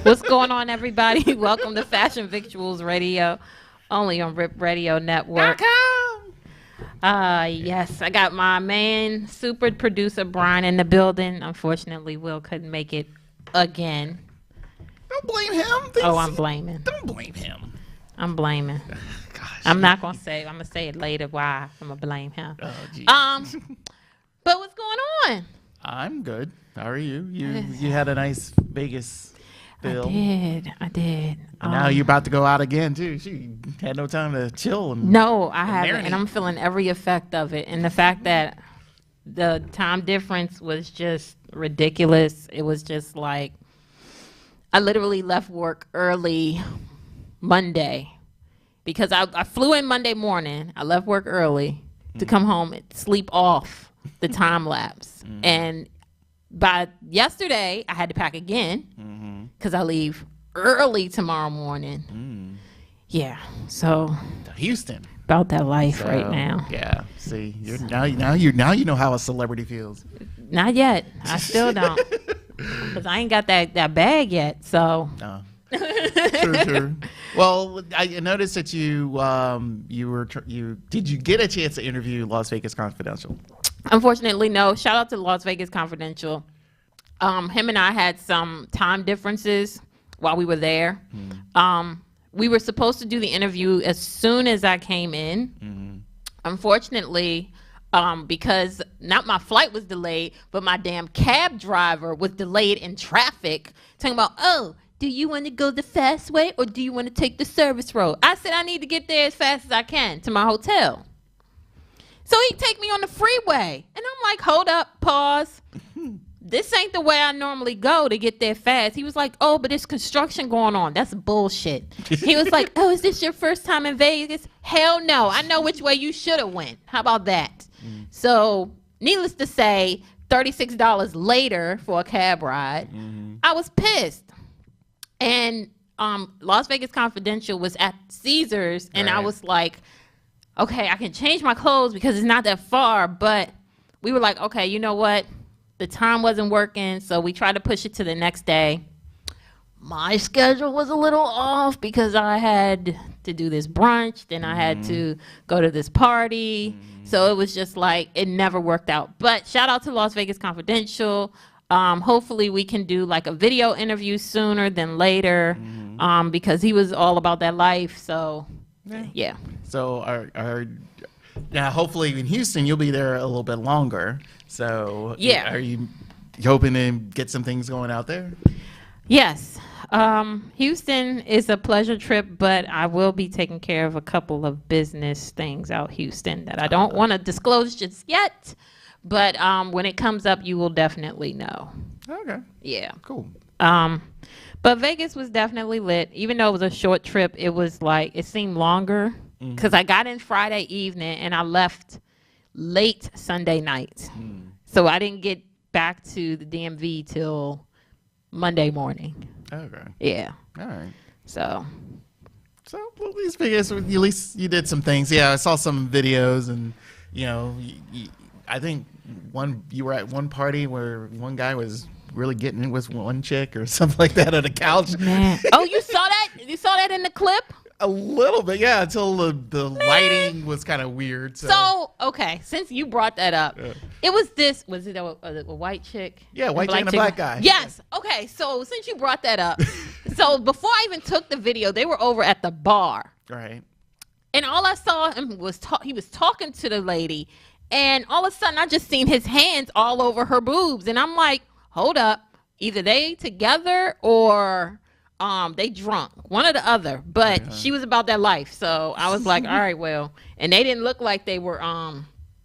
What's going on, everybody? Welcome to Fashion Victuals Radio, only on Rip Radio Network. Yes, I got my man, super producer Brian in the building. Unfortunately, Will couldn't make it again. Don't blame him. I'm blaming. Don't blame him. I'm blaming. Gosh. I'm not gonna say. I'm gonna say it later. Why I'm gonna blame him. Oh, geez. But what's going on? I'm good. How are you? You had a nice Vegas bill. I did. And now you're about to go out again too. She had no time to chill. No, I haven't, marinate. and I'm feeling every effect of it. And the fact that the time difference was just ridiculous. It was just like I literally left work early Monday because I flew in Monday morning. I left work early to come home and sleep off the time lapse. And by yesterday, I had to pack again because I leave early tomorrow morning. Yeah, so Houston. about that life So, right now. Yeah. See, now you know how a celebrity feels. Not yet. I still don't because I ain't got that bag yet. So No. True. Well, I noticed that you did you get a chance to interview Las Vegas Confidential? unfortunately, no. Shout out to Las Vegas Confidential. Him and I had some time differences while we were there. We were supposed to do the interview as soon as I came in. Unfortunately, because not my flight was delayed, but my damn cab driver was delayed in traffic, talking about, oh, do you want to go the fast way or do you want to take the service road? I said I need to get there as fast as I can to my hotel. So he take me on the freeway. And I'm like, hold up, pause. This ain't the way I normally go to get there fast. He was like, oh, but there's construction going on. That's bullshit. He was like, oh, is this your first time in Vegas? Hell no. I know which way you should have went. How about that? So needless to say, $36 later for a cab ride. I was pissed. And Las Vegas Confidential was at Caesars. And I Right. was like, okay, I can change my clothes because it's not that far. But we were like, okay, you know what? The time wasn't working, so we tried to push it to the next day. My schedule was a little off because I had to do this brunch, then I had to go to this party. So it was just like, it never worked out. But shout out to Las Vegas Confidential. Hopefully we can do like a video interview sooner than later because he was all about that life. So, yeah. So now hopefully in Houston you'll be there a little bit longer. So Yeah. are you hoping to get some things going out there? Yes. Houston is a pleasure trip, but I will be taking care of a couple of business things out Houston that I don't want to disclose just yet. But when it comes up, you will definitely know. Okay, Yeah. cool. But Vegas was definitely lit. Even though it was a short trip, it was like, it seemed longer because I got in Friday evening and I left late Sunday night. So I didn't get back to the DMV till Monday morning. Okay, Yeah. all right. So So well, these Vegas, at least you did some things. Yeah, I saw some videos, and I think you were at one party where one guy was really getting it with one chick or something like that on a couch. man. Oh, you saw that? You saw that in the clip? A little bit, yeah, until the lighting was kind of weird. So, okay, since you brought that up, it was it a white chick? Yeah, white chick and a chick? black guy. Yes. Okay, so since you brought that up, so before I even took the video, they were over at the bar. Right. And all I saw him was he was talking to the lady, and all of a sudden I just seen his hands all over her boobs, and I'm like, hold up, either they together or they drunk, one or the other. But she was about that life, so I was like, all right, well, and they didn't look like they were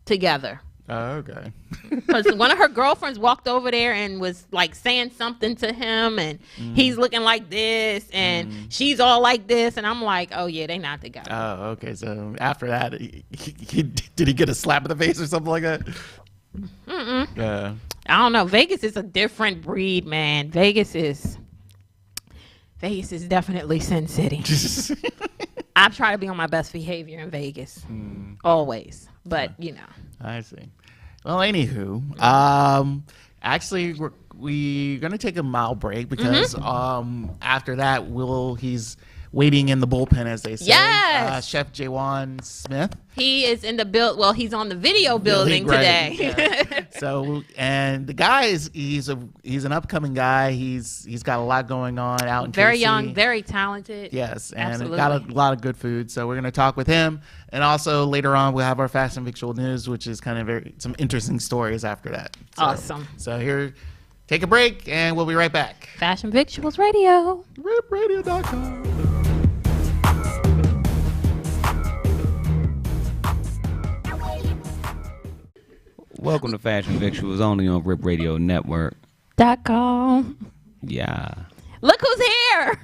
together. Oh, okay. Because one of her girlfriends walked over there and was like saying something to him, and he's looking like this, and she's all like this, and I'm like, oh yeah, they not together. Oh, okay. So after that, did he get a slap in the face or something like that? I don't know. Vegas is a different breed, man. Vegas is definitely Sin City. I try to be on my best behavior in Vegas, always. But I see. Well, anywho, Actually, we're gonna take a mild break because after that, he's waiting in the bullpen, as they say. Yes. Chef Jawan Smith. He is in the build. Well, he's on the video building today. Yeah. So, and the guy he's an upcoming guy. He's got a lot going on out in very KC. young, very talented. Yes, and absolutely. got a lot of good food. So we're gonna talk with him, and also later on we'll have our Fast and Victual news, which is kind of some interesting stories after that. So, awesome. So here, take a break, and we'll be right back. Fashion Victuals Radio. RipRadio.com. Welcome to Fashion Victuals, only on Rip Radio Network. .com. Yeah. Look who's here.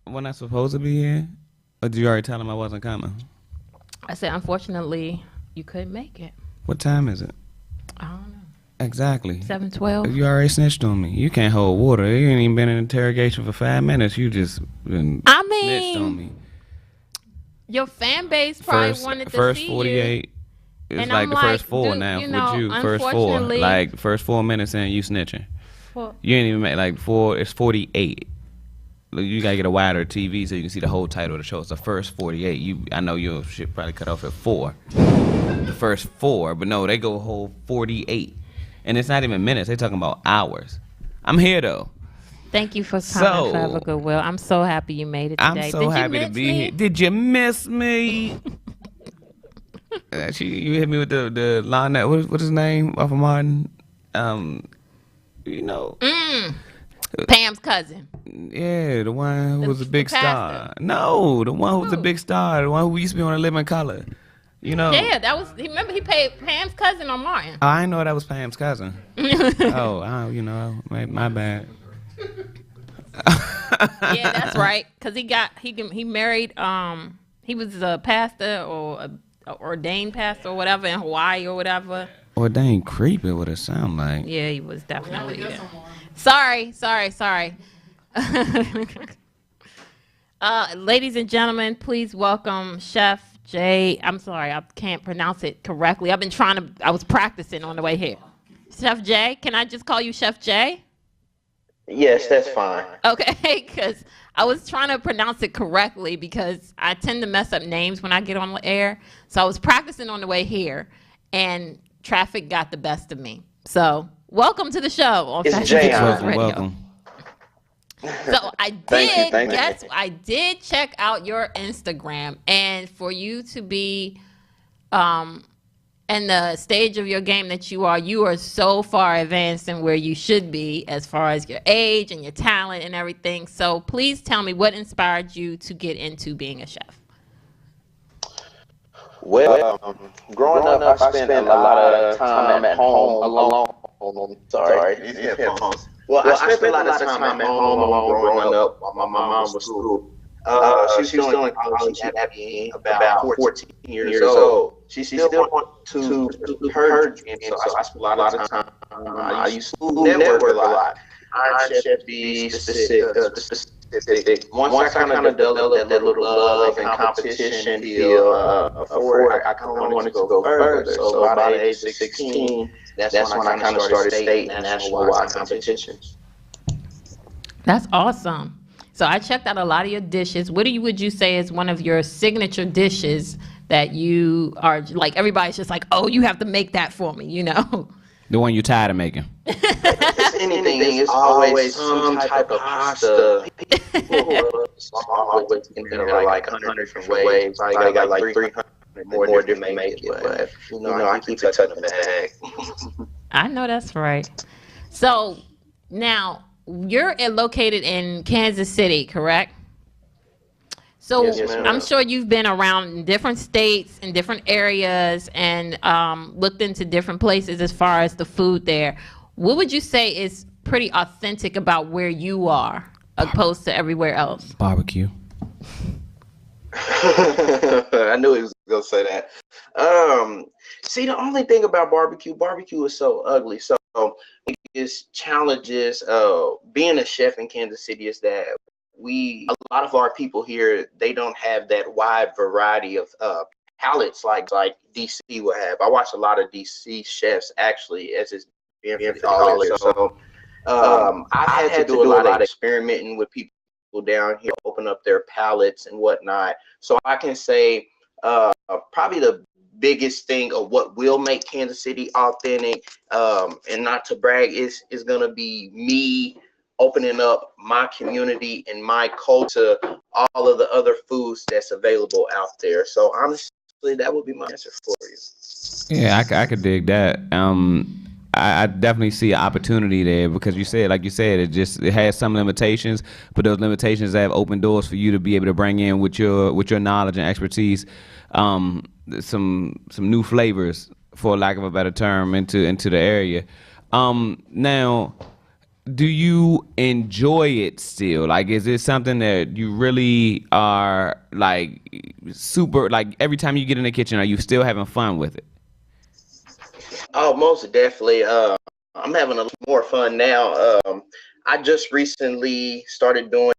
Wasn't I supposed to be here? Or did you already tell him I wasn't coming? I said, unfortunately, you couldn't make it. What time is it? I don't know. Exactly. 7:12. You already snitched on me. You can't hold water. You ain't even been in interrogation for 5 minutes. You just been snitched on me. Your fan base probably wanted to see first you. 48. It's and like I'm the first like, four dude, now you know, with you. First four. unfortunately- Like first 4 minutes in, you snitching. Well, You ain't even make like four. It's 48. Look, you gotta get a wider TV so you can see the whole title of the show. It's the first 48. I know your shit probably cut off at 4. The first 4, but no, they go a whole 48, and it's not even minutes. They talking about hours. I'm here though. thank you for coming, Forever Goodwill. I'm so happy you made it today. I'm so happy to be here. Did you miss me? You hit me with the line that what's his name off of Martin? You know. Pam's cousin. Yeah, the one who was a big the star. pastor. No, the one who was a Who? big star. The one who used to be on A Living Color. You know. Yeah, that was. Remember, he paid Pam's cousin on Martin. Oh, I didn't know that was Pam's cousin. You know, my bad. Yeah, that's right. Cause he married. He was a pastor or a ordained pastor or whatever in Hawaii or whatever. Ordained creepy, what it sound like. Yeah, he was definitely there. Sorry. Ladies and gentlemen, please welcome Chef Jay. I'm sorry, I can't pronounce it correctly. I was practicing on the way here. Chef Jay, can I just call you Chef Jay? Yes, that's fine. Okay, because I was trying to pronounce it correctly because I tend to mess up names when I get on the air. So I was practicing on the way here, and traffic got the best of me. So welcome to the show on It's Fashion Jay. Victuals Radio. Welcome. So I Thank you. I did check out your Instagram, and for you to be in the stage of your game that you are so far advanced in where you should be as far as your age and your talent and everything. So please tell me what inspired you to get into being a chef. Well, growing up, I spent a lot of time at home alone. Sorry, these headphones. Well, I spent a lot of time at home alone growing up while my mom was school. She was still in college at being about 14 years old. She still wanted to do her dream, so I spent a lot of time. I used to network a lot. Iron Chef, to be specific. Once I kind of developed that little love and competition feel for it, I kind of wanted to go further. So about the age of 16, that's when I kind of started state and national-wide competitions. That's awesome. So I checked out a lot of your dishes. What would you say is one of your signature dishes that you are like, everybody's just like, oh, you have to make that for me, you know? The one you tired of making. It's anything. It's always some type of pasta. I'm always in there like 100 different ways. I got like 300 more different make it, but you know, I keep touching the bag. I know that's right. So now you're located in Kansas City, correct? So Yes, ma'am. I'm sure you've been around different states and different areas and looked into different places as far as the food there. What would you say is pretty authentic about where you are opposed to everywhere else? Barbecue. I knew he was gonna say that. See, the only thing about barbecue is so ugly. So biggest challenges being a chef in Kansas City is that a lot of our people here, they don't have that wide variety of palates like DC would have. I watch a lot of DC chefs actually as it's being for the holiday. So I've had to do a lot of experimenting with people down here, open up their palates and whatnot. So I can say probably the biggest thing of what will make Kansas City authentic, and not to brag, is gonna be me opening up my community and my culture, all of the other foods that's available out there. So honestly, that would be my answer for you. Yeah, I could dig that. I definitely see an opportunity there because like you said, it has some limitations, but those limitations have opened doors for you to be able to bring in with your knowledge and expertise, some new flavors, for lack of a better term, into the area. Now, do you enjoy it still? Like, is it something that you really are like super, like every time you get in the kitchen, are you still having fun with it? Oh, most definitely. I'm having a lot more fun now. I just recently started doing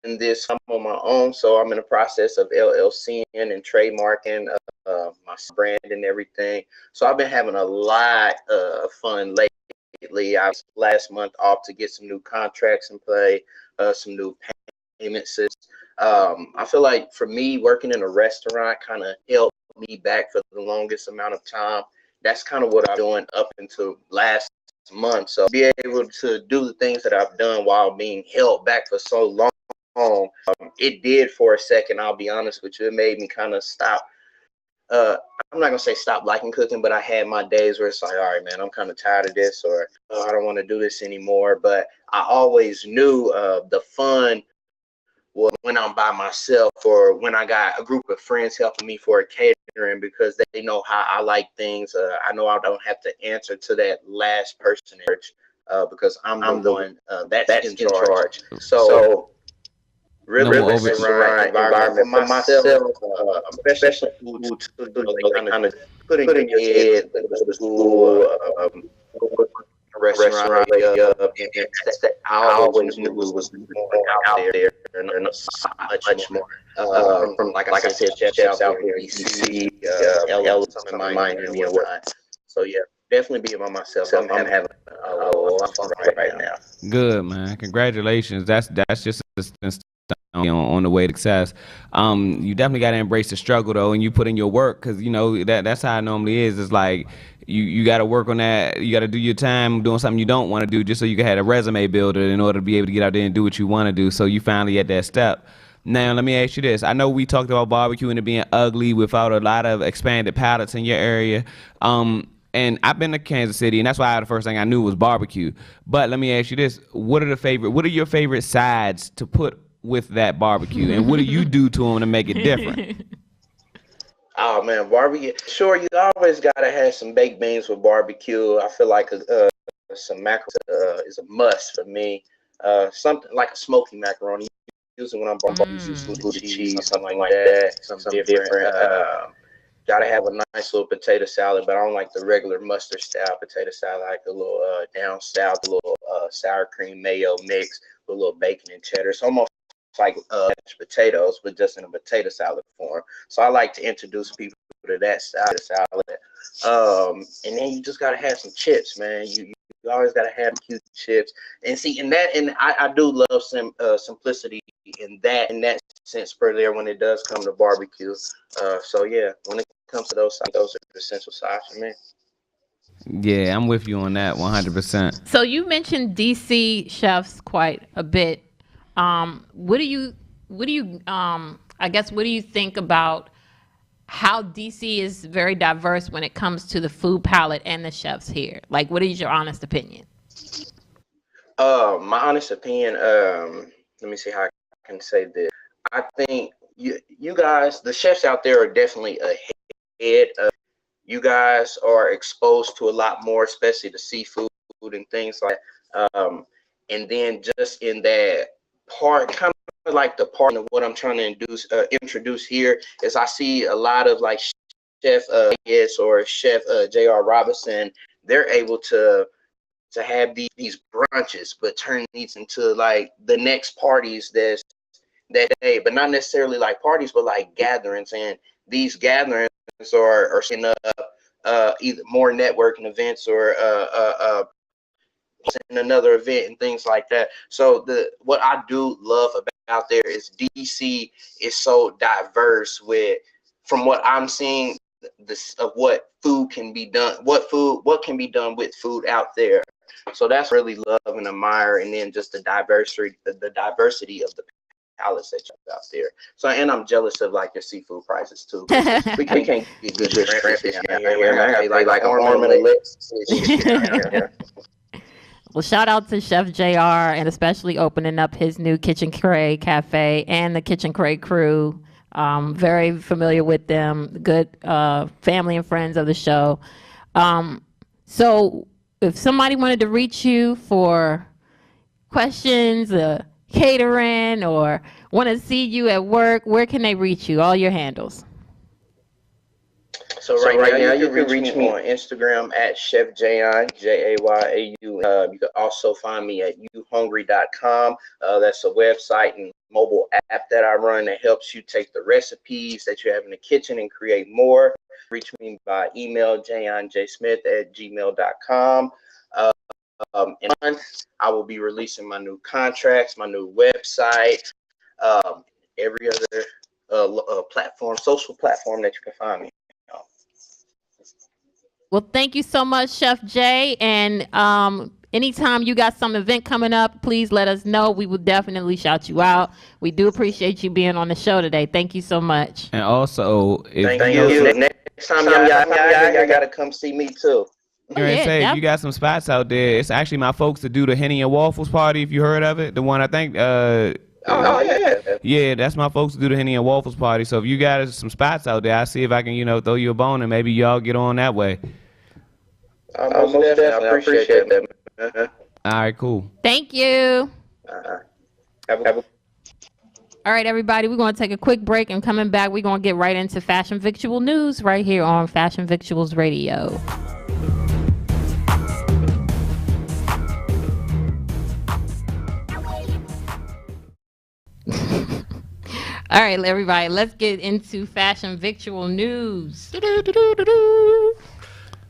this on my own, so I'm in the process of LLCing and trademarking my brand and everything. So I've been having a lot of fun lately. I was last month off to get some new contracts in play, some new payment systems. I feel like for me, working in a restaurant kind of helped me back for the longest amount of time. That's kind of what I'm doing up until last month. So be able to do the things that I've done while being held back for so long. It did for a second, I'll be honest with you. It made me kind of stop. I'm not gonna say stop liking cooking, but I had my days where it's like, all right, man, I'm kind of tired of this, or I don't want to do this anymore. But I always knew the fun was when I'm by myself, or when I got a group of friends helping me for a catering, because they know how I like things. I know I don't have to answer to that last person because I'm the one that's in charge. So really, No, restaurant environment for myself, especially food, kind of putting your head to the school, restaurant, and that I always knew was more out there, and so much more. From like I said, chefs out here, DC, LA, some in Miami and whatnot. So yeah, definitely being by myself. I'm having a lot of fun right now. good, man. Congratulations. That's just on the way to success. You definitely got to embrace the struggle though, and you put in your work, because that's how it normally is. It's like you got to work on that. You got to do your time doing something you don't want to do, just so you can have a resume builder in order to be able to get out there and do what you want to do. So you finally at that step. Now let me ask you this. I know we talked about barbecue and it being ugly without a lot of expanded palates in your area. And I've been to Kansas City, and that's why the first thing I knew was barbecue. But let me ask you this: what are your favorite sides to put with that barbecue, and what do you do to them to make it different? Oh man, barbecue. Sure, you always gotta have some baked beans with barbecue. I feel like some macaroni is a must for me. Something like a smoky macaroni. Usually when I'm barbecue, some Gouda cheese, something like that. Something different. Gotta have a nice little potato salad, but I don't like the regular mustard style potato salad. I like a little down south, a little sour cream mayo mix with a little bacon and cheddar. It's almost like mashed potatoes, but just in a potato salad form. So I like to introduce people to that salad. And then you just gotta have some chips, man. You always gotta have cute chips. And see, and I do love some simplicity in that sense per there when it does come to barbecue. So yeah, when it comes to those are the essential sides for me. Yeah, I'm with you on that 100%. So you mentioned DC chefs quite a bit. I guess, what do you think about how DC is very diverse when it comes to the food palette and the chefs here? Like, what is your honest opinion? My honest opinion, let me see how I can say this. I think you guys, the chefs out there, are definitely ahead. You guys are exposed to a lot more, especially the seafood and things like that. And then just in that part, kind of like the part of what I'm trying to introduce here, is I see a lot of like Chef or Chef J.R. Robinson. They're able to have these brunches, but turn these into like the next parties that day, but not necessarily like parties, but like gatherings. And these gatherings or setting up either more networking events or in another event and things like that. So what I do love about there is DC is so diverse from what I'm seeing of what food can be done, what can be done with food out there. So that's really love and admire, and then just the diversity of the palates that you have out there. So, and I'm jealous of like your seafood prices too. We can't get good shrimp down here. I gotta pay like a arm and a leg. Well, shout out to Chef JR, and especially opening up his new Kitchen Cray Cafe and the Kitchen Cray crew. Very familiar with them, good family and friends of the show. So if somebody wanted to reach you for questions, catering, or want to see you at work, where can they reach you? All your handles. So right now you can reach me on Instagram at Chef Jayon, Jayau. You can also find me at youhungry.com. That's a website and mobile app that I run that helps you take the recipes that you have in the kitchen and create more. Reach me by email, jayonjsmith@gmail.com. In a month, I will be releasing my new contracts, my new website, every other platform, social platform that you can find me. Well, thank you so much, Chef Jay. And anytime you got some event coming up, please let us know. We will definitely shout you out. We do appreciate you being on the show today. Thank you so much. And also, thank you. Next time y'all gotta come see me too. You got some spots out there. It's actually my folks that do the Henny and Waffles party. If you heard of it, the one I think. Yeah, that's my folks that do the Henny and Waffles party. So if you got some spots out there, I'll see if I can, throw you a bone and maybe y'all get on that way. Most definitely. I appreciate that. All right, cool. Thank you. All right, everybody, we're going to take a quick break, and coming back, we're going to get right into Fashion Victual News right here on Fashion Victuals Radio. All right, everybody, let's get into Fashion Victual News.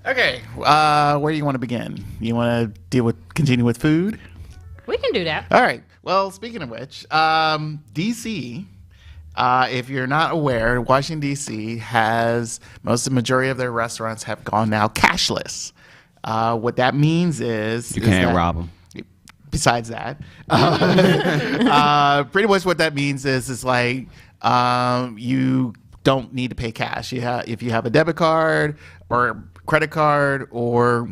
Okay, where do you want to begin? You want to continue with food? We can do that. All right. Well, speaking of which, DC, if you're not aware, Washington, D.C. has the majority of their restaurants have gone now cashless. What that means is... You can't rob them. Besides that, pretty much what that means is like you don't need to pay cash. If you have a debit card or credit card or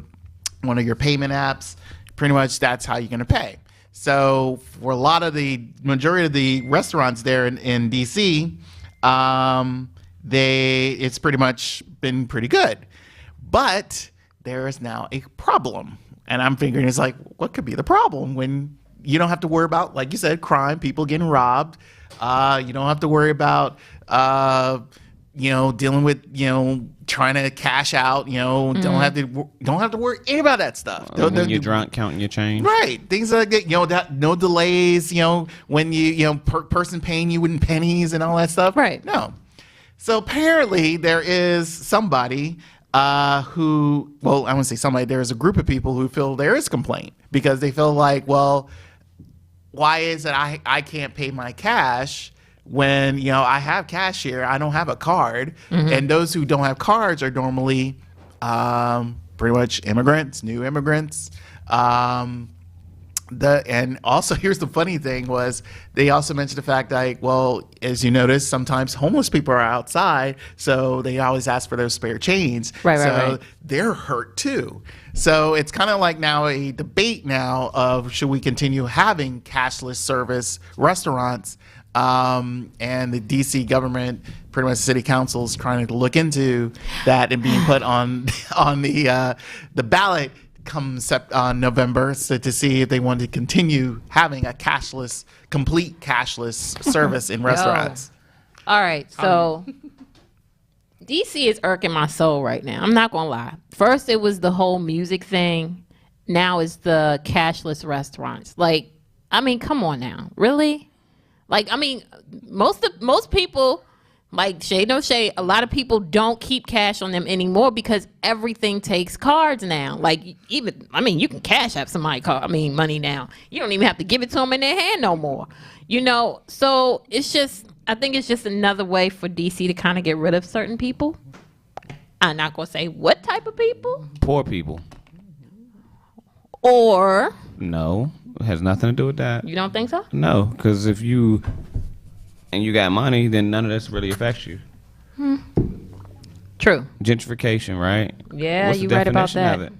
one of your payment apps, pretty much that's how you're going to pay. So for a lot of the majority of the restaurants there in DC, it's pretty much been pretty good. But there is now a problem. And I'm figuring it's like, what could be the problem when you don't have to worry about, like you said, crime, people getting robbed. You don't have to worry about, dealing with, trying to cash out, don't have to worry any about that stuff. When you're drunk, counting your change. Right. Things like that, no delays, when person paying you in pennies and all that stuff. Right. No. So apparently there is somebody who, well, I wouldn't say somebody, there's a group of people who feel there is complaint because they feel like, well, why is it I can't pay my cash when, I have cash here, I don't have a card. Mm-hmm. And those who don't have cards are normally pretty much new immigrants. And also, here's the funny thing was they also mentioned the fact that, well, as you notice, sometimes homeless people are outside, so they always ask for their spare change. Right. They're hurt too. So it's kind of like now a debate now of should we continue having cashless service restaurants, and the DC government, pretty much the city council, is trying to look into that and being put on the ballot come November, so to see if they want to continue having a complete cashless service in restaurants. All right, so DC is irking my soul right now. I'm not gonna lie. First, it was the whole music thing. Now it's the cashless restaurants. Like, I mean, come on now, really? Like, I mean, most people Like, shade no shade, a lot of people don't keep cash on them anymore because everything takes cards now. Like, you can cash app somebody money now. You don't even have to give it to them in their hand no more. So I think it's just another way for DC to kind of get rid of certain people. I'm not going to say what type of people. Poor people. Or. No, it has nothing to do with that. You don't think so? No, because if you got money, then none of this really affects you. True. Gentrification, right? Yeah, What's the you're right about definition that. of it?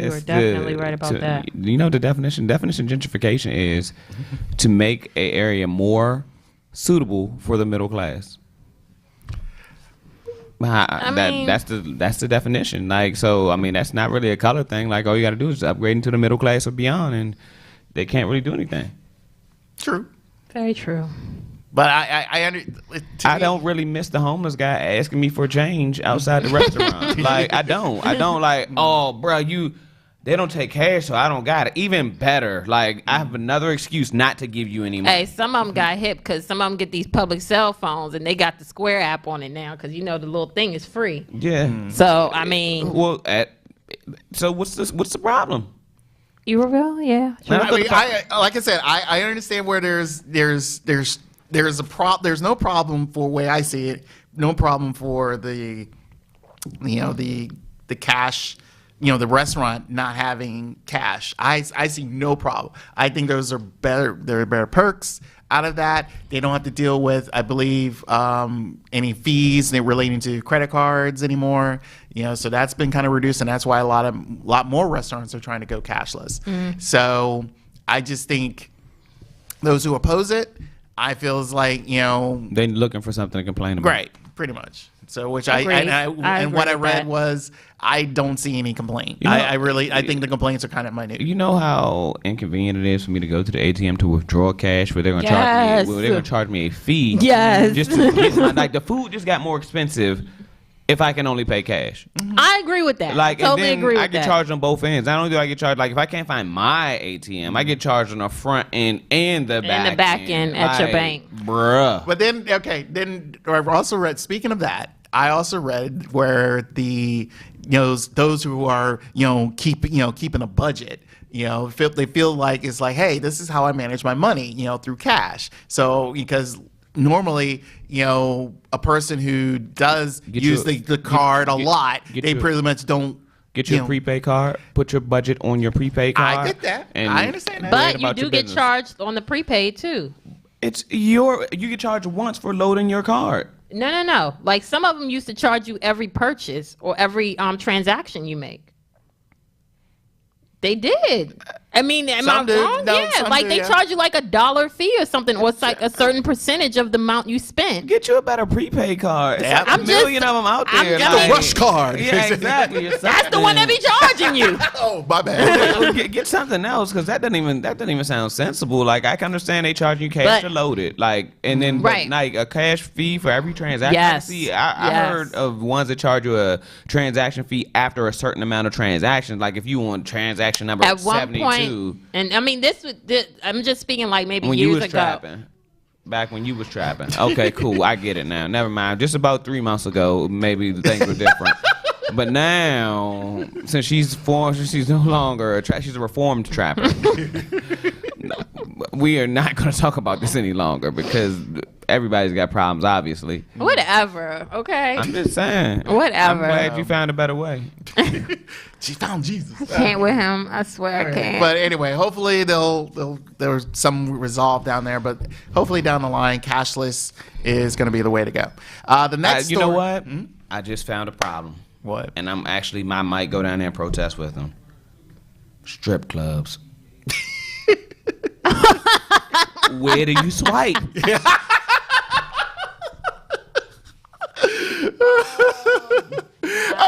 You are definitely right about that. You know the definition? Definition of gentrification is to make an area more suitable for the middle class. That's the definition. Like, so, I mean, that's not really a color thing. Like, all you got to do is upgrade into the middle class or beyond, and they can't really do anything. True. Very true. But I don't really miss the homeless guy asking me for change outside the restaurant. Like, I don't like, oh, bro, they don't take cash, so I don't got it. Even better, like, I have another excuse not to give you any money. Hey, some of them got hip because some of them get these public cell phones and they got the Square app on it now because the little thing is free. Yeah. So I mean, well, so what's the problem? You were real, yeah. Sure. I mean, like I said, I understand where there's no problem for the way I see it. No problem for the cash. The restaurant not having cash. I see no problem. I think those are better. There are better perks out of that. They don't have to deal with, I believe, any fees relating to credit cards anymore. So that's been kind of reduced, and that's why a lot more restaurants are trying to go cashless. So I just think those who oppose it, I feel is like they're looking for something to complain about. Right, pretty much. So what I read was I don't see any complaint. I think the complaints are kind of minute. You know how inconvenient it is for me to go to the ATM to withdraw cash, where they're going to charge me a fee. Yes. Just to get like the food just got more expensive if I can only pay cash. I agree with that. Like, totally and then agree with I get charged on both ends. Not only do I get charged, like if I can't find my ATM, I get charged on the front end and the back end at your bank. Bruh. But then I've also read, speaking of that, I also read where those who are keeping a budget, they feel like it's like, hey, this is how I manage my money, through cash. So because normally, a person who does use the card a lot, they pretty much don't. Get your prepaid card. Put your budget on your prepaid card. I get that. I understand that. But you do get charged on the prepaid too. You get charged once for loading your card. No. Like some of them used to charge you every purchase or every transaction you make. They did. I mean, am I wrong? Yeah, like they charge you like $1 fee or something, or it's like a certain percentage of the amount you spent. Get you a better prepaid card. There's a million of them out there. Get a rush card. Yeah, exactly. That's the one that be charging you. Oh, my bad. Get something else, because that doesn't even sound sensible. Like, I can understand they charge you cash to load it, like, and then like a cash fee for every transaction. Yes. See, I heard of ones that charge you a transaction fee after a certain amount of transactions. Like if you want transaction number at 72. One point, and I mean I'm just speaking like maybe when years you was ago. Trapping. Back when you was trapping. Okay, cool. I get it now. Never mind. Just about 3 months ago, maybe things were different. But now, since she's no longer she's a reformed trapper. No, we are not going to talk about this any longer because everybody's got problems, obviously. Whatever. Okay. I'm just saying. Whatever. I'm glad you found a better way. She found Jesus. I can't with him. I swear I can't. But anyway, hopefully there's some resolve down there. But hopefully down the line, cashless is going to be the way to go. The next, you know what? I just found a problem. What? And I might go down there and protest with them. Strip clubs. Where do you swipe?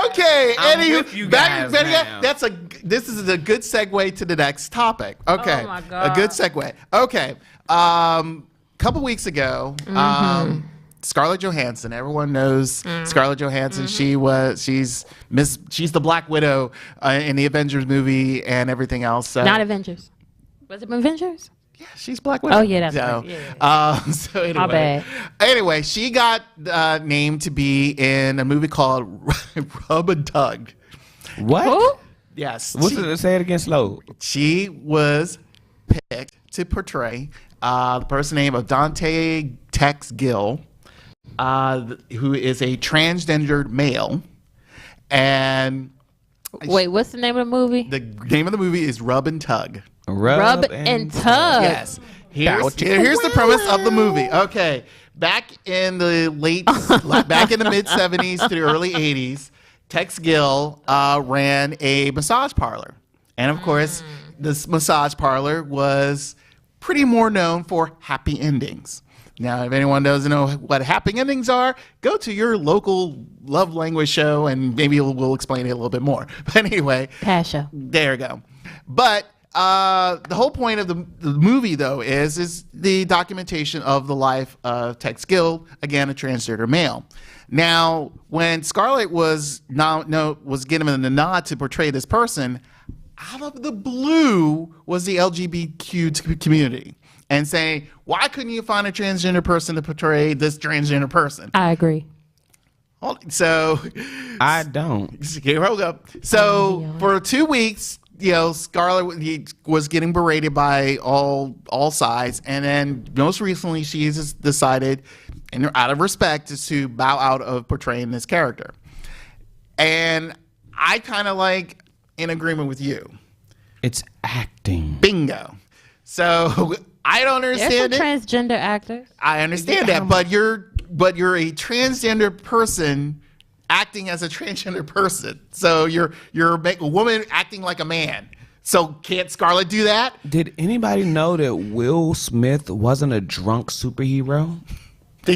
Okay, anywho, this is a good segue to the next topic. Okay, oh my God. A good segue. Okay, couple weeks ago, Scarlett Johansson. Everyone knows Scarlett Johansson. She's the Black Widow in the Avengers movie and everything else. So. Not Avengers. Was it Avengers? Yeah, she's Black Widow. Oh, yeah, that's so, right. Yeah. So anyway, My bad. Anyway, she got named to be in a movie called Rub and Tug. What? Who? Yes. What's it? Say it again slow. She was picked to portray the person name of Dante Tex Gill, who is a transgendered male. And Wait, what's the name of the movie? the name of the movie is Rub and Tug. Rub and Tug. Yes. Here's the premise of the movie. Okay. Back in the mid 70s to the early 80s, Tex Gill ran a massage parlor. And of course, this massage parlor was pretty more known for happy endings. Now, if anyone doesn't know what happy endings are, go to your local love language show and maybe we'll explain it a little bit more. But anyway, Pasha. there you go. But the whole point of the movie, though, is the documentation of the life of Tex Gill, again, a transgender male. Now, when Scarlett was given the nod to portray this person, out of the blue was the LGBTQ community and saying, why couldn't you find a transgender person to portray this transgender person? I agree. So I don't. here we go. So for 2 weeks, Scarlett was getting berated by all sides, and then most recently she just decided, and out of respect, to bow out of portraying this character. And I kind of in agreement with you. It's acting. Bingo. So I don't understand There's it. some transgender actors. I understand that, but you're a transgender person acting as a transgender person. So you're a woman acting like a man. So can't Scarlett do that? Did anybody know that Will Smith wasn't a drunk superhero? I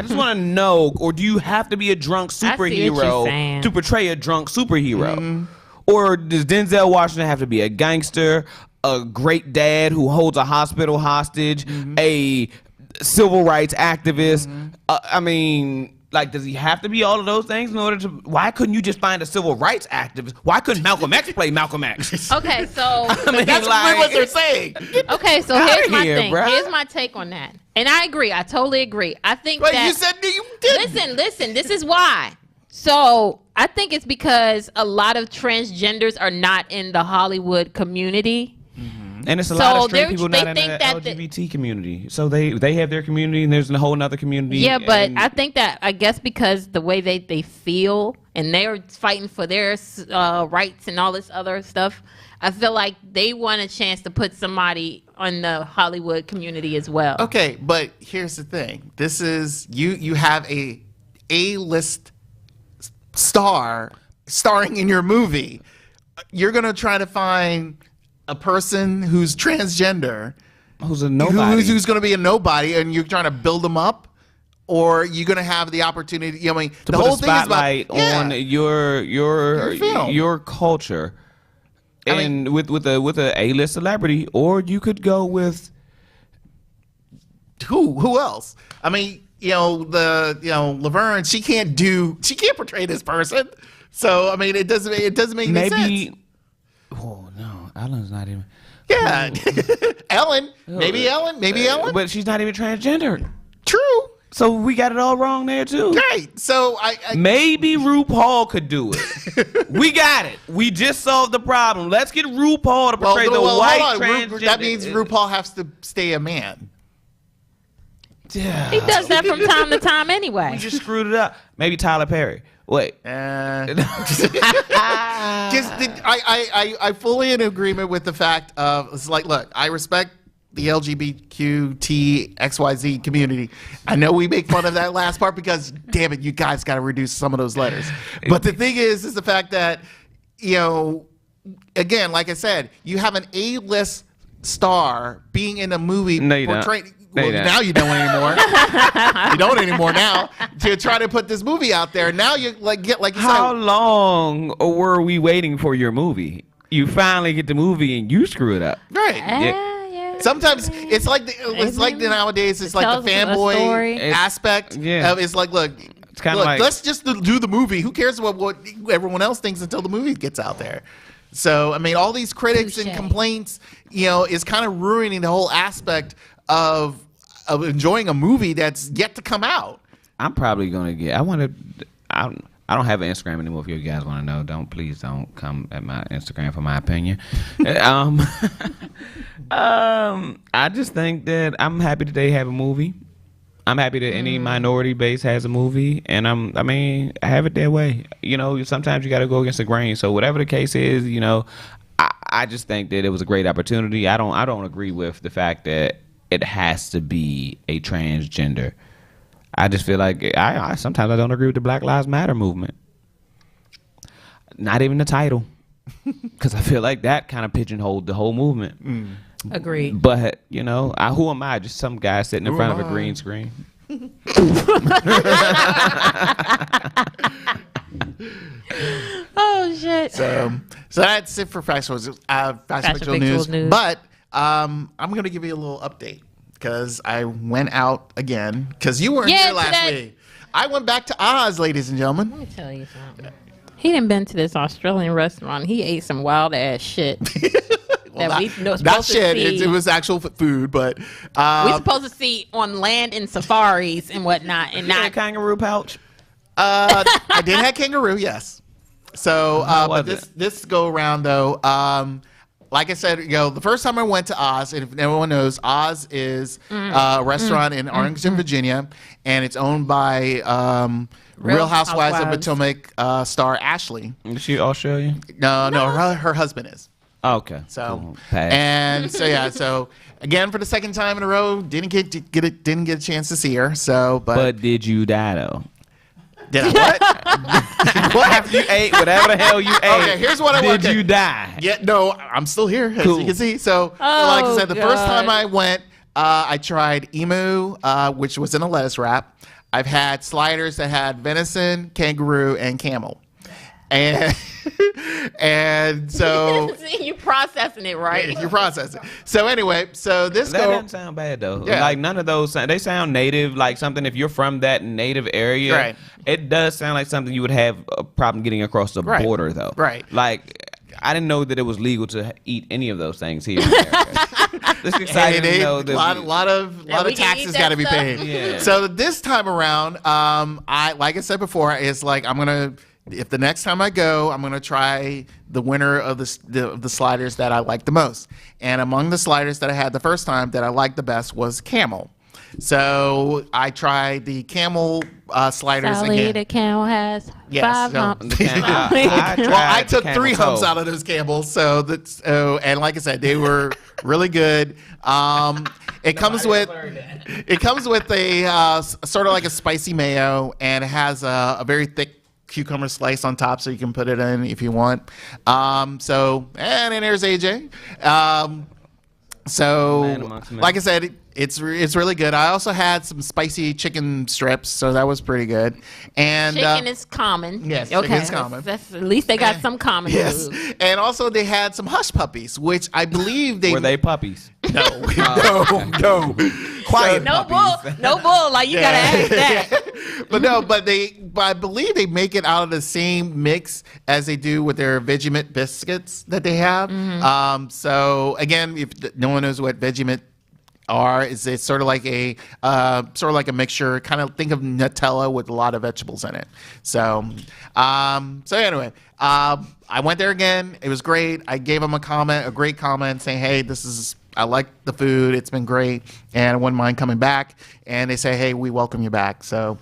just want to know, or do you have to be a drunk see what you're superhero saying. to portray a drunk superhero? Or does Denzel Washington have to be a gangster, a great dad who holds a hospital hostage, a civil rights activist? I mean, does he have to be all of those things in order to? Why couldn't you just find a civil rights activist? Why couldn't Malcolm X play Malcolm X? Okay, so I mean, That's what they're saying. okay, so outta here's my here, thing. bruh. Here's my take on that. And I agree. I totally agree. I think But that you said that you didn't. listen, this is why. So I think it's because a lot of transgenders are not in the Hollywood community. And it's a lot of straight they people not in think the that LGBT community. So they have their community, and there's a whole other community. Yeah, but and I think that because the way they feel and they're fighting for their rights and all this other stuff, I feel like they want a chance to put somebody on the Hollywood community as well. Okay, but here's the thing. This is you have a A-list star starring in your movie. You're going to try to find a person who's transgender, who's a nobody. who's going to be a nobody, and you're trying to build them up, or you're going to have the opportunity. to the put whole a thing is spotlight about on your film. culture, and with a A-list celebrity, or you could go with who else? I mean, Laverne, she can't portray this person. So I mean, it doesn't make any sense. Oh no, Ellen's not even. Yeah, Ellen, maybe Ellen, But she's not even transgender. True. So we got it all wrong there too. Right. So I Maybe RuPaul could do it. We got it. We just solved the problem. Let's get RuPaul to portray the white hold on. transgender. That means RuPaul has to stay a man. Yeah. He does that from time to time We anyway. just screwed it up. Maybe Tyler Perry. Wait. I fully in agreement with the fact of it's like, look, I respect the LGBTQT XYZ community. I know we make fun of that last part because, damn it, you guys got to reduce some of those letters. But the thing is the fact that, again, like I said, you have an A-list star being in a movie No, you don't. portraying. No, Well, you don't. now you don't anymore. You don't anymore now. To try to put this movie out there, now you like you How said. long were we waiting for your movie? You finally get the movie and you screw it up. Right. Yeah. Sometimes it's like nowadays. It's like tells the a fanboy story. aspect. Yeah. It's like, look, kinda like- let's just do the movie. Who cares what everyone else thinks until the movie gets out there? So I mean, all these critics and Touché. complaints, is kind of ruining the whole aspect of enjoying a movie that's yet to come out. I'm probably gonna get. I don't have an Instagram anymore. If you guys want to know, please don't come at my Instagram for my opinion. I just think that I'm happy that they have a movie. I'm happy that any minority base has a movie, and I have it their way. Sometimes you got to go against the grain. So whatever the case is, I just think that it was a great opportunity. I don't agree with the fact that it has to be a transgender. I just feel like I sometimes I don't agree with the Black Lives Matter movement. Not even the title, because I feel like that kind of pigeonholed the whole movement. Agreed. But who am I? Just some guy sitting in front of a green screen. Oh shit. So that's it for Factual Factual News. News. But I'm going to give you a little update because I went out again because you weren't here last week. I went back to Oz, ladies and gentlemen. Let me tell you something. He done been to this Australian restaurant. He ate some wild ass shit. Well, that we not supposed shit. to see. It was actual food, but We supposed to see on land in safaris and whatnot, and Not a not. kangaroo pouch. I did have kangaroo, yes. So, but was this go around though, like I said, the first time I went to Oz, and if everyone knows, Oz is a restaurant in Arlington, Virginia, and it's owned by Real Housewives of Housewives. Potomac star Ashley. Is she Australian? No, her husband is. Okay. So Cool. Pass. and so again for the second time in a row, didn't get a chance to see her. So, But did you die though? did I what? After you ate whatever the hell you ate. Okay, here's what I want. Did you die? Yeah, no, I'm still here, as Cool. you can see. So, like I said, the first God. time I went, I tried emu, which was in a lettuce wrap. I've had sliders that had venison, kangaroo, and camel. And so See, you processing it right. you're processing. So anyway, so this That doesn't sound bad though. Yeah. Like none of those they sound native, like something if you're from that native area. Right. It does sound like something you would have a problem getting across the Right. border though. Right. Like I didn't know that it was legal to eat any of those things here in America. It's exciting to know a that lot of we can eat taxes that got to be stuff. paid. Yeah. So this time around, like I said before, is like if the next time I go, I'm gonna try the winner of the sliders that I like the most. And among the sliders that I had the first time that I liked the best was camel. So I tried the camel sliders Sally again. the camel has Yes, 5 so- humps. Well, I took tried 3 camel humps toe. out of those camels, and like I said, they were really good. It comes with a sort of like a spicy mayo, and it has a very thick cucumber slice on top, so you can put it in if you want. And then there's AJ. Man amongst men. Like I said, it's really good. I also had some spicy chicken strips, so that was pretty good. And Chicken is common. yes, okay. chicken is common. That's, at least they got some common yes, food. and also they had some hush puppies, which I believe were they puppies? no, no, quiet No puppies. bull. No bull. Like you gotta ask that. But I believe they make it out of the same mix as they do with their Vegemite biscuits that they have. Mm-hmm. So again, if no one knows what Vegemite it's sort of like a mixture. Kind of think of Nutella with a lot of vegetables in it. So anyway, I went there again. It was great. I gave them a great comment saying, "Hey, I like the food. It's been great, and I wouldn't mind coming back." And they say, "Hey, we welcome you back." So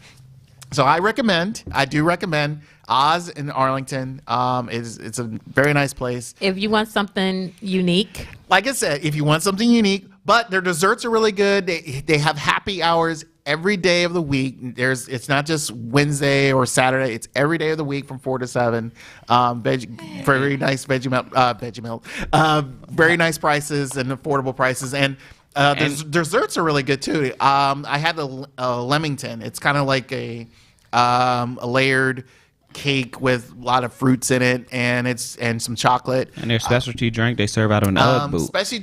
I do recommend Oz in Arlington. It's a very nice place. If you want something unique, Like I said, if you want something unique, but their desserts are really good. They have happy hours every day of the week. It's not just Wednesday or Saturday. It's every day of the week from 4 to 7. Very nice veggie milk. Very nice prices and affordable prices. And desserts are really good too. I had a Leamington. It's kind of like a layered cake with a lot of fruits in it, and some chocolate. And their specialty drink they serve out of an UGG boot. Specialty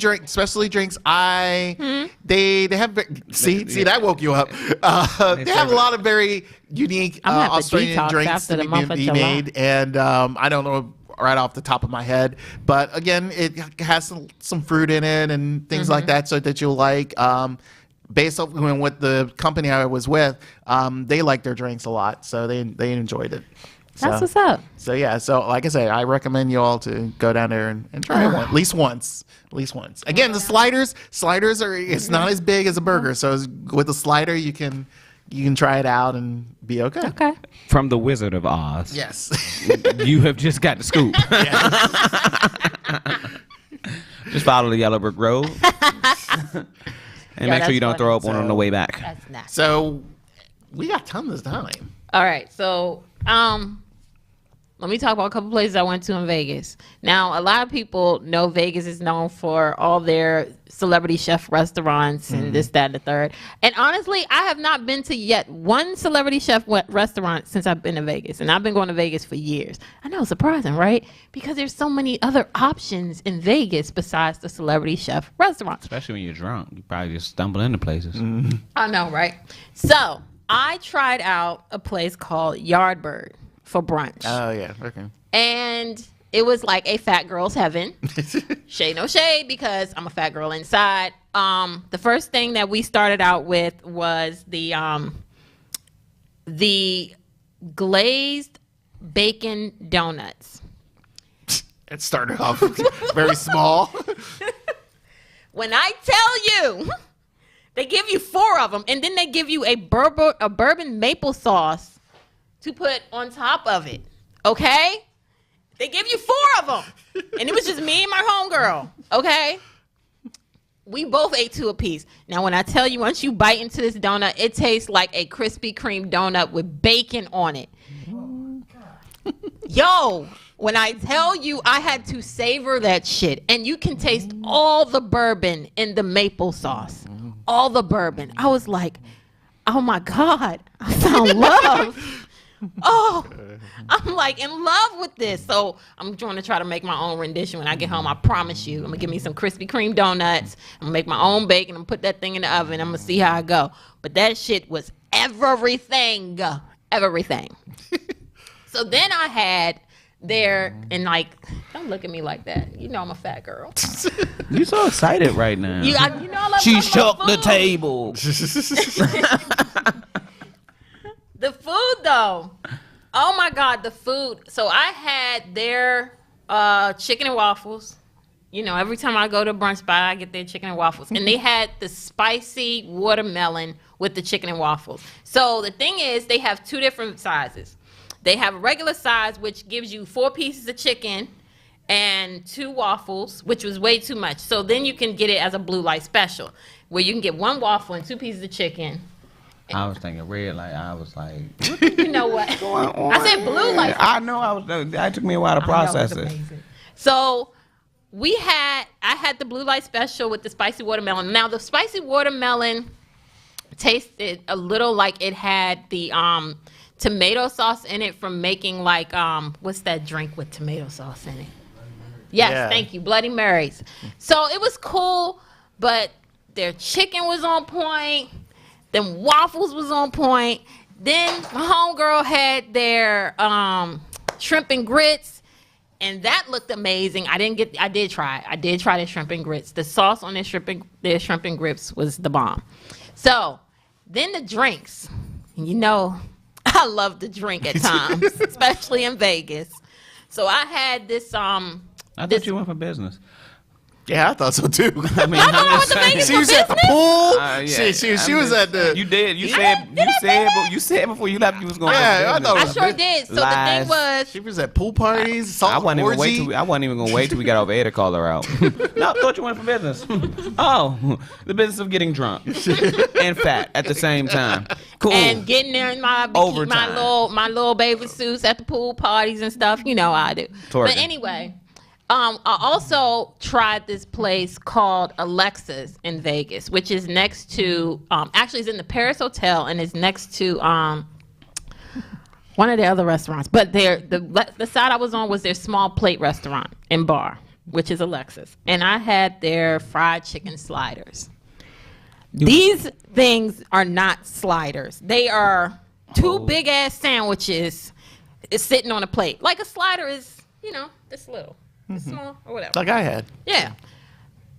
drinks. They have see that woke you up. They have a lot of very unique I'm gonna have to Australian detox drinks after to the month of be July. made, and I don't know. right off the top of my head. But again, it has some fruit in it and things like that, so that you'll like. Based on what the company I was with, they like their drinks a lot, so they enjoyed it. That's what's up. So yeah, so like I say, I recommend you all to go down there and try it at least once. Again, the sliders are, it's not as big as a burger, so with a slider you can try it out and be okay. Okay. From the Wizard of Oz. Yes. You have just got the scoop. Just follow the Yellow Brick Road. And make sure you don't throw up on the way back. That's nice. So we got tons of time. All right, so let me talk about a couple places I went to in Vegas. Now, a lot of people know Vegas is known for all their celebrity chef restaurants and this, that, and the third. And honestly, I have not been to yet one celebrity chef restaurant since I've been to Vegas. And I've been going to Vegas for years. I know, surprising, right? Because there's so many other options in Vegas besides the celebrity chef restaurants. Especially when you're drunk. You probably just stumble into places. I know, right? So I tried out a place called Yardbird for brunch. Oh yeah, okay. And it was like a fat girl's heaven. Shade no shade, because I'm a fat girl inside. The first thing that we started out with was the glazed bacon donuts. It started off very small. When I tell you, they give you 4 of them, and then they give you a bourbon maple sauce to put on top of it. Okay? They give you 4 of them. And it was just me and my homegirl. Okay? We both ate 2 apiece. Now, when I tell you, once you bite into this donut, it tastes like a Krispy Kreme donut with bacon on it. Yo, when I tell you, I had to savor that shit. And you can taste all the bourbon in the maple sauce. All the bourbon. I was like, oh my God, I found love. Oh, I'm like in love with this. So I'm going to try to make my own rendition when I get home. I promise you. I'm going to give me some Krispy Kreme donuts. I'm going to make my own bacon. I'm going to put that thing in the oven. I'm going to see how I go. But that shit was everything. Everything. So then I had there, and like, don't look at me like that. You know I'm a fat girl. You're so excited right now. You know I love She talking shook about the food. table. The food, though. Oh, my God, the food. So I had their chicken and waffles. You know, every time I go to a brunch spot, I get their chicken and waffles. And they had the spicy watermelon with the chicken and waffles. So the thing is, they have 2 different sizes. They have a regular size, which gives you 4 pieces of chicken and 2 waffles, which was way too much. So then you can get it as a blue light special, where you can get 1 waffle and 2 pieces of chicken. I was thinking red light. I was like, You know what? I said blue light. I know. That took me a while to process it. So I had the blue light special with the spicy watermelon. Now the spicy watermelon tasted a little like it had the tomato sauce in it from making like what's that drink with tomato sauce in it? Yes, Yeah. Thank you, Bloody Marys. So it was cool, but their chicken was on point. Them waffles was on point. Then my homegirl had their shrimp and grits, and that looked amazing. I did try the shrimp and grits. The sauce on their shrimp and grits was the bomb. So then the drinks, and you know, I love to drink at times, especially in Vegas. So I had this I thought you went for business. Yeah, I thought so too. I mean, I'm just saying. She was at the pool. Yeah, She was at the. You did. You said before you left you was going. Yeah, I thought it I was sure did. So Lies. the thing was, She was at pool parties. Salt I wasn't even orgy. I wasn't even gonna wait till we got over air to call her out. No, I thought you went for business. Oh, the business of getting drunk and fat at the same time. Cool. and getting there in my Overtime. my little baby suits at the pool parties and stuff. You know how I do. Twerking. But anyway, I also tried this place called Alexa's in Vegas, which is next to actually it's in the Paris Hotel and is next to one of the other restaurants. But the side I was on was their small plate restaurant and bar, which is Alexa's, and I had their fried chicken sliders. These things are not sliders. They are 2 big ass sandwiches sitting on a plate. Like a slider is you know, this little, this small, or whatever. Like I had. Yeah.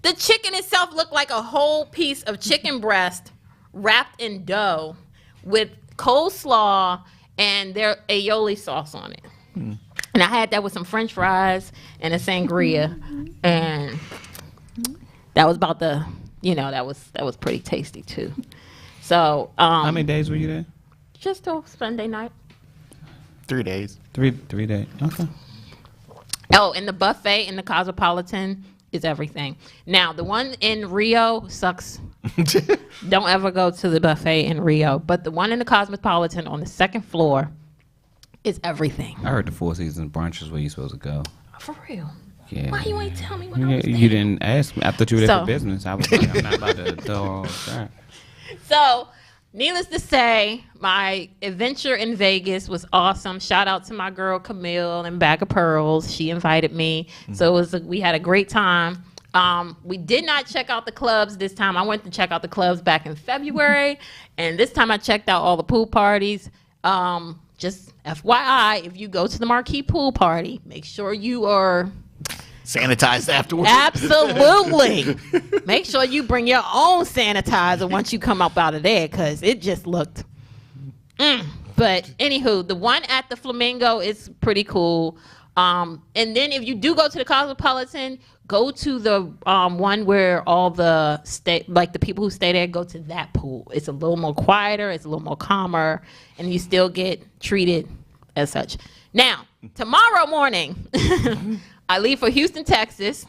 The chicken itself looked like a whole piece of chicken breast wrapped in dough with coleslaw and their aioli sauce on it. And I had that with some French fries and a sangria, and that was about the, you know, that was pretty tasty too. So How many days were you there? just till Sunday night. 3 days. 3 days. Okay. Oh, and the buffet in the Cosmopolitan is everything. Now, the one in Rio sucks. Don't ever go to the buffet in Rio. But the one in the Cosmopolitan on the second floor is everything. I heard the Four Seasons brunch is where you're supposed to go. For real. Yeah. Why you ain't tell me when I was there? You didn't ask me. I thought you were there So- for business. I was like, I'm not about to throw all that. So, needless to say, my adventure in Vegas was awesome. Shout out to my girl Camille and Bag of Pearls. She invited me. So we had a great time. We did not check out the clubs this time. I went to check out the clubs back in February, and this time I checked out all the pool parties. Just FYI, if you go to the Marquee pool party, make sure you are Sanitized afterwards. absolutely. Make sure you bring your own sanitizer once you come up out of there, because it just looked. But anywho, the one at the Flamingo is pretty cool. And then if you do go to the Cosmopolitan, go to the one where all the the people who stay there go to that pool. It's a little more quieter, it's a little more calmer, and you still get treated as such. Now, tomorrow morning, I leave for Houston, Texas.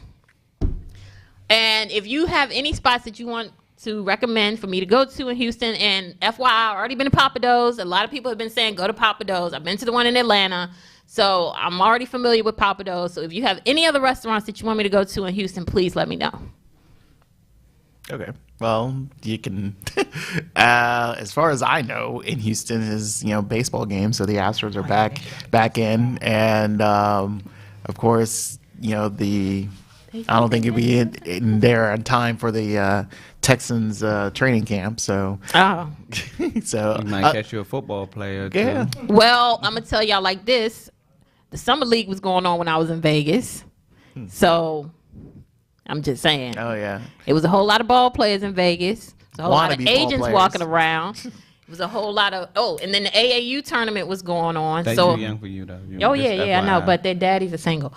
And if you have any spots that you want to recommend for me to go to in Houston, and FYI, I've already been to Papados. A lot of people have been saying go to Papados. I've been to the one in Atlanta. So I'm already familiar with Papados. So if you have any other restaurants that you want me to go to in Houston, please let me know. Okay. Well, you can. As far as I know, in Houston is baseball games, so the Astros are back in, and of course I don't think it'll be in there on time for the Texans training camp. So so You might catch you a football player. yeah. Too. Well, I'm going to tell y'all like this. The Summer League was going on when I was in Vegas. So I'm just saying. Oh yeah. It was a whole lot of ball players in Vegas. A whole lot of Wannabe ball agents players. walking around. It was a whole lot of and then the AAU tournament was going on. That's so too young for you though. oh yeah, I know, FYI. but their daddies are single.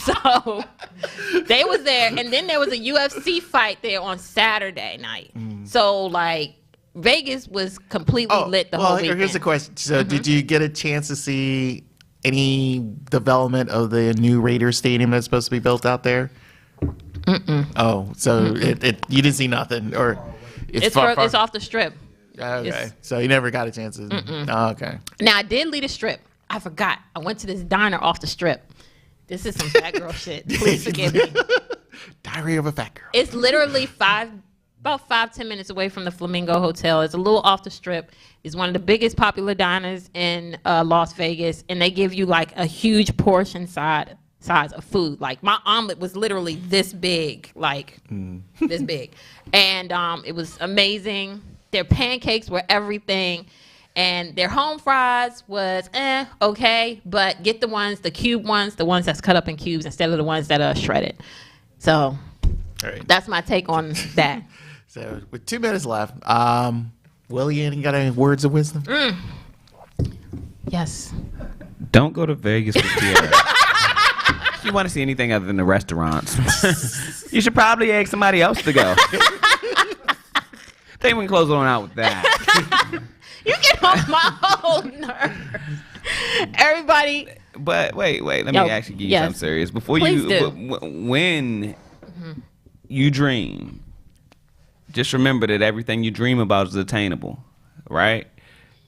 So they was there, and then there was a UFC fight there on Saturday night. So like Vegas was completely lit the whole weekend. Here's the question. So did you get a chance to see any development of the new Raiders stadium that's supposed to be built out there? Oh, so it you didn't see nothing, or It's off the strip. Okay, it's- so you never got a chance to. Oh, okay. Now I did leave the strip. I forgot. I went to this diner off the strip. This is some fat girl shit. Please forgive me. Diary of a Fat Girl. It's literally about 5-10 minutes away from the Flamingo Hotel. It's a little off the strip. It's one of the biggest popular diners in Las Vegas, and they give you like a huge portion size of food. Like my omelet was literally this big, like this big, and it was amazing. Their pancakes were everything. And their home fries was okay, but get the cube ones, the ones that's cut up in cubes instead of the ones that are shredded. So All right. that's my take on that. So with 2 minutes left, Willie, you got any words of wisdom? Yes. Don't go to Vegas with Tiara. If you want to see anything other than the restaurants, you should probably ask somebody else to go. Think we can close on out with that. You get on my whole nerves. Everybody. But wait. Let me actually give you something serious. Before Please you, do. when you dream, just remember that everything you dream about is attainable, right?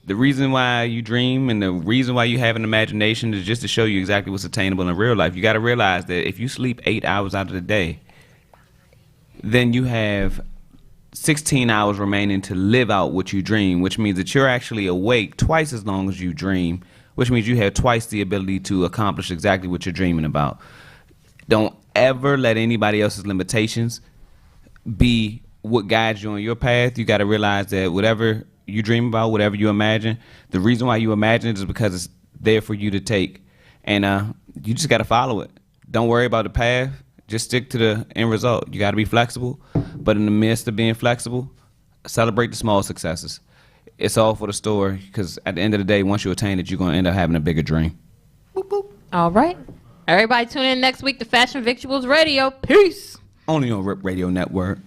The reason why you dream and the reason why you have an imagination is just to show you exactly what's attainable in real life. You got to realize that if you sleep 8 hours out of the day, then you have 16 hours remaining to live out what you dream, which means that you're actually awake twice as long as you dream, which means you have twice the ability to accomplish exactly what you're dreaming about. Don't ever let anybody else's limitations be what guides you on your path. You got to realize that whatever you dream about, whatever you imagine, the reason why you imagine it is because there for you to take, and you just got to follow it. Don't worry about the path. Just stick to the end result. You got to be flexible, but in the midst of being flexible, celebrate the small successes. It's all for the story, because at the end of the day, once you attain it, you're going to end up having a bigger dream. Boop, boop. All right. Everybody tune in next week to Fashion Victuals Radio. Peace. Only on Rip Radio Network.